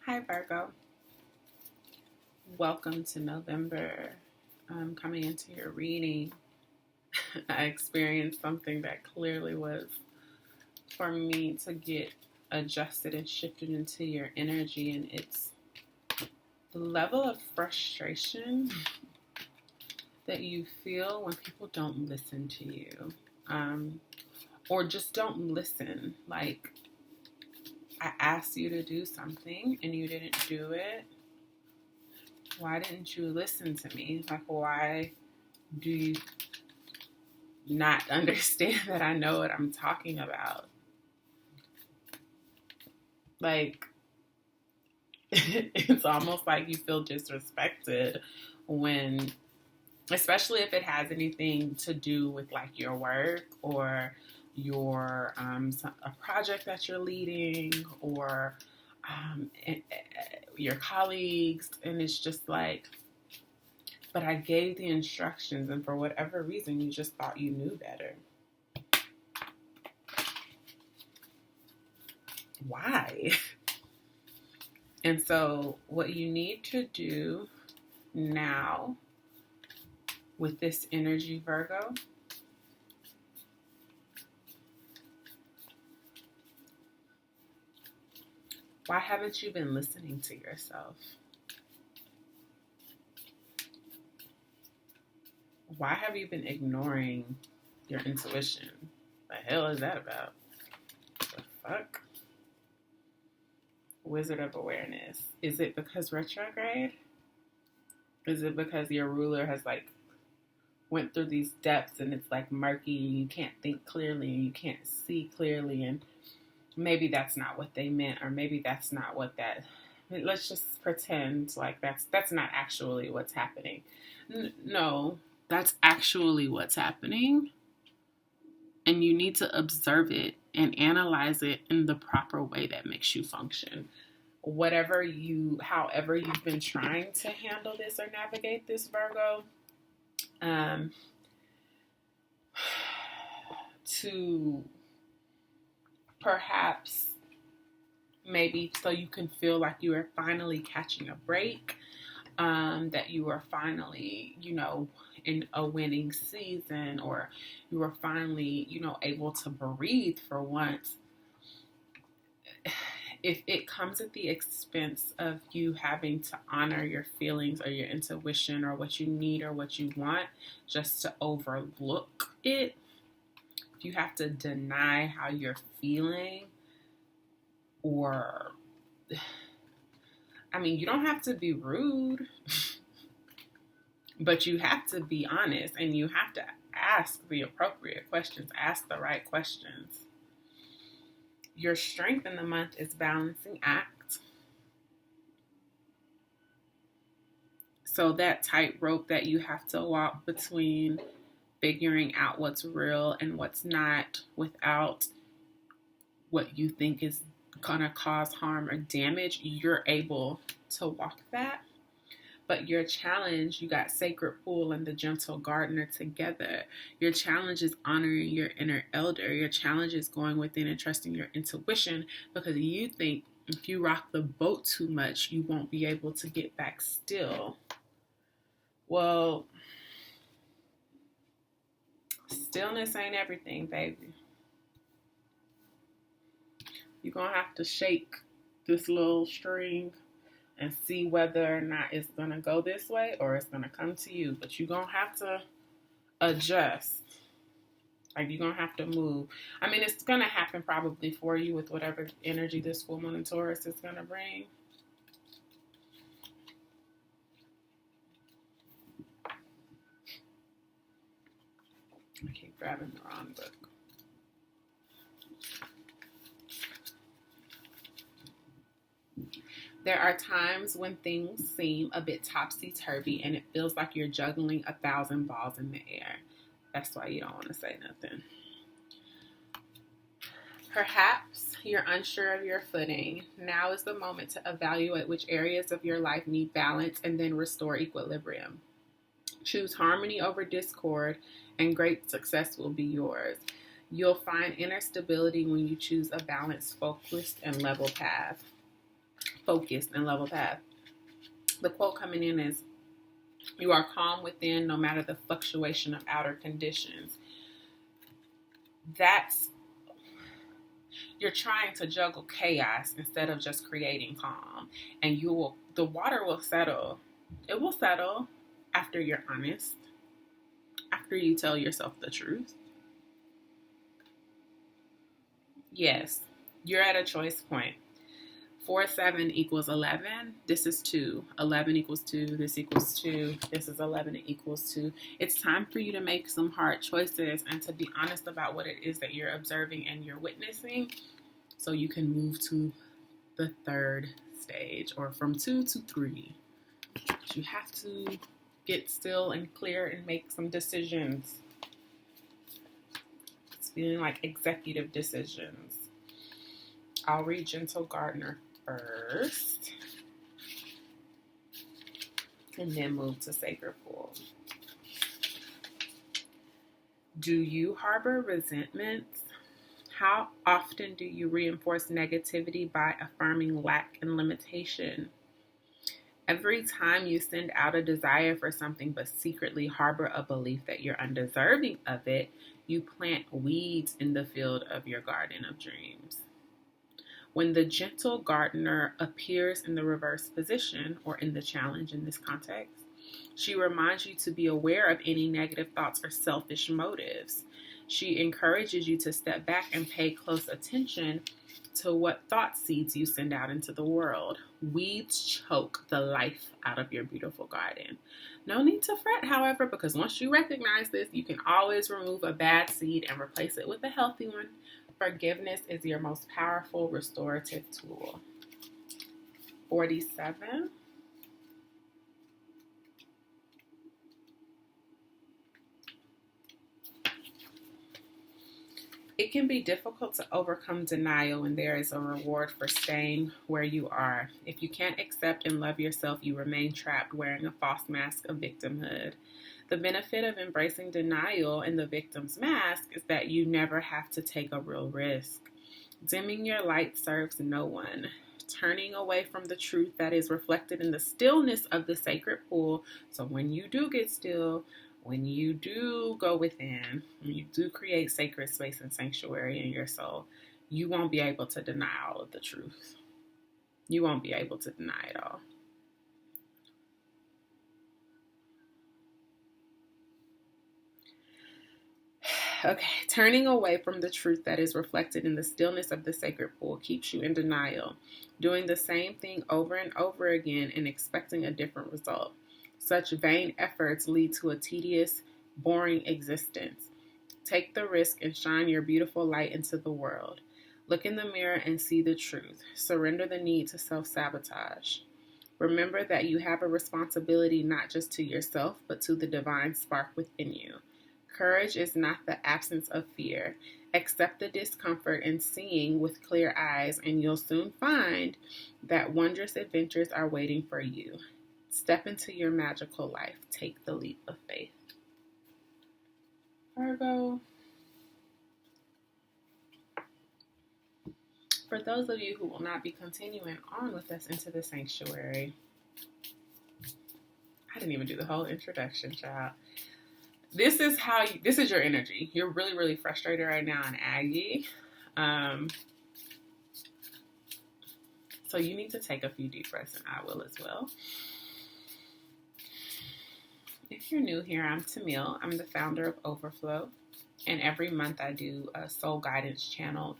Hi, Virgo. Welcome to November. Coming into your reading, I experienced something that clearly was for me to get adjusted and shifted into your energy, and it's the level of frustration that you feel when people don't listen to you, or just don't listen. Like, I asked you to do something and you didn't do it. Why didn't you listen to me? Like, why do you not understand that I know what I'm talking about? Like, it's almost like you feel disrespected when, especially if it has anything to do with like your work or your a project that you're leading, or your colleagues, and it's just like, but I gave the instructions, and for whatever reason, you just thought you knew better. Why? And so what you need to do now with this energy, Virgo, why haven't you been listening to yourself? Why have you been ignoring your intuition? The hell is that about? The fuck? Wizard of Awareness. Is it because retrograde? Is it because your ruler has like went through these depths and it's like murky and you can't think clearly and you can't see clearly, and maybe that's not what they meant, or maybe that's not what that, let's just pretend like that's not actually what's happening. No, that's actually what's happening, and you need to observe it and analyze it in the proper way that makes you function. However you've been trying to handle this or navigate this, Virgo, to perhaps maybe so you can feel like you are finally catching a break, that you are finally, in a winning season, or you are finally, able to breathe for once. If it comes at the expense of you having to honor your feelings or your intuition or what you need or what you want just to overlook it, if you have to deny how you're feeling, or, I mean, you don't have to be rude, but you have to be honest, and you have to ask the appropriate questions, ask the right questions. Your strength in the month is balancing act. So that tightrope that you have to walk between figuring out what's real and what's not without what you think is going to cause harm or damage, you're able to walk that. But your challenge, you got Sacred Pool and the Gentle Gardener together. Your challenge is honoring your inner elder. Your challenge is going within and trusting your intuition, because you think if you rock the boat too much, you won't be able to get back still. Well, stillness ain't everything, baby. You're going to have to shake this little string and see whether or not it's going to go this way or it's going to come to you. But you're going to have to adjust. Like, you're going to have to move. I mean, it's going to happen probably for you with whatever energy this full moon in Taurus is going to bring. I keep grabbing the wrong book. There are times when things seem a bit topsy-turvy and it feels like you're juggling 1,000 balls in the air. That's why you don't want to say nothing. Perhaps you're unsure of your footing. Now is the moment to evaluate which areas of your life need balance and then restore equilibrium. Choose harmony over discord, and great success will be yours. You'll find inner stability when you choose a balanced, focused, and level path. focused and level path. The quote coming in is, "You are calm within no matter the fluctuation of outer conditions." You're trying to juggle chaos instead of just creating calm. And the water will settle. It will settle after you're honest, after you tell yourself the truth. Yes, you're at a choice point. 4, 7 equals 11. This is 2. 11 equals 2. This equals 2. This is 11. It equals 2. It's time for you to make some hard choices and to be honest about what it is that you're observing and you're witnessing, so you can move to the third stage, or from 2 to 3. You have to get still and clear and make some decisions. It's feeling like executive decisions. I'll read Gentle Gardener first, and then move to Sacred Pool. Do you harbor resentments? How often do you reinforce negativity by affirming lack and limitation? Every time you send out a desire for something but secretly harbor a belief that you're undeserving of it, you plant weeds in the field of your garden of dreams. When the Gentle Gardener appears in the reverse position, or in the challenge in this context, she reminds you to be aware of any negative thoughts or selfish motives. She encourages you to step back and pay close attention to what thought seeds you send out into the world. Weeds choke the life out of your beautiful garden. No need to fret, however, because once you recognize this, you can always remove a bad seed and replace it with a healthy one. Forgiveness is your most powerful restorative tool. 47. It can be difficult to overcome denial when there is a reward for staying where you are. If you can't accept and love yourself, you remain trapped wearing a false mask of victimhood. The benefit of embracing denial in the victim's mask is that you never have to take a real risk. Dimming your light serves no one. Turning away from the truth that is reflected in the stillness of the sacred pool. So when you do get still, when you do go within, when you do create sacred space and sanctuary in your soul, you won't be able to deny all of the truth. You won't be able to deny it all. Okay, turning away from the truth that is reflected in the stillness of the sacred pool keeps you in denial, doing the same thing over and over again and expecting a different result. Such vain efforts lead to a tedious, boring existence. Take the risk and shine your beautiful light into the world. Look in the mirror and see the truth. Surrender the need to self-sabotage. Remember that you have a responsibility not just to yourself, but to the divine spark within you. Courage is not the absence of fear. Accept the discomfort and seeing with clear eyes, and you'll soon find that wondrous adventures are waiting for you. Step into your magical life. Take the leap of faith. Virgo. For those of you who will not be continuing on with us into the sanctuary, I didn't even do the whole introduction, child. This is your energy. You're really, really frustrated right now and aggy. So you need to take a few deep breaths, and I will as well. If you're new here, I'm Tamil. I'm the founder of Overflow. And every month I do a soul guidance channel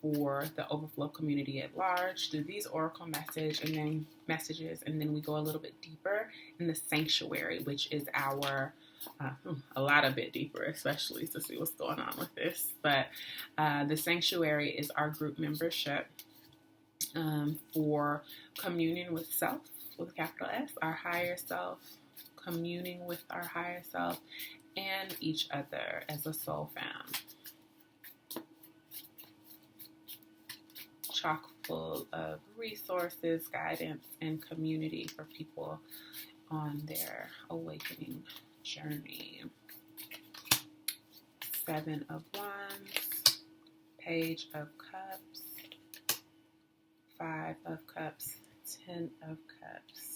for the Overflow community at large through these oracle messages, and then we go a little bit deeper in the sanctuary, which is our a lot a bit deeper, especially to see what's going on with this. But the sanctuary is our group membership for communion with self, with a capital S, our higher self, communing with our higher self, and each other as a soul fam. Chock full of resources, guidance, and community for people on their awakening journey. 7 of Wands, Page of Cups, Five of Cups, 10 of Cups.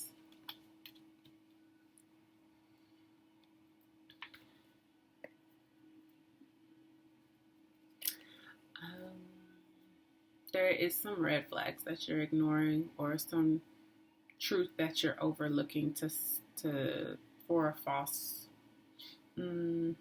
There is some red flags that you're ignoring, or some truth that you're overlooking for a false. You're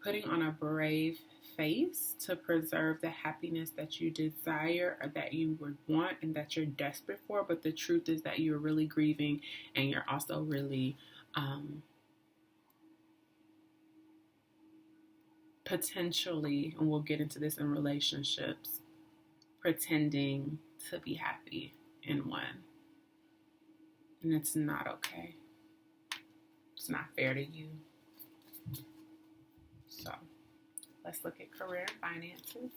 putting on a brave face to preserve the happiness that you desire, or that you would want, and that you're desperate for. But the truth is that you're really grieving, and you're also really potentially, and we'll get into this in relationships, pretending to be happy in one. And it's not okay. It's not fair to you. So let's look at career and finances.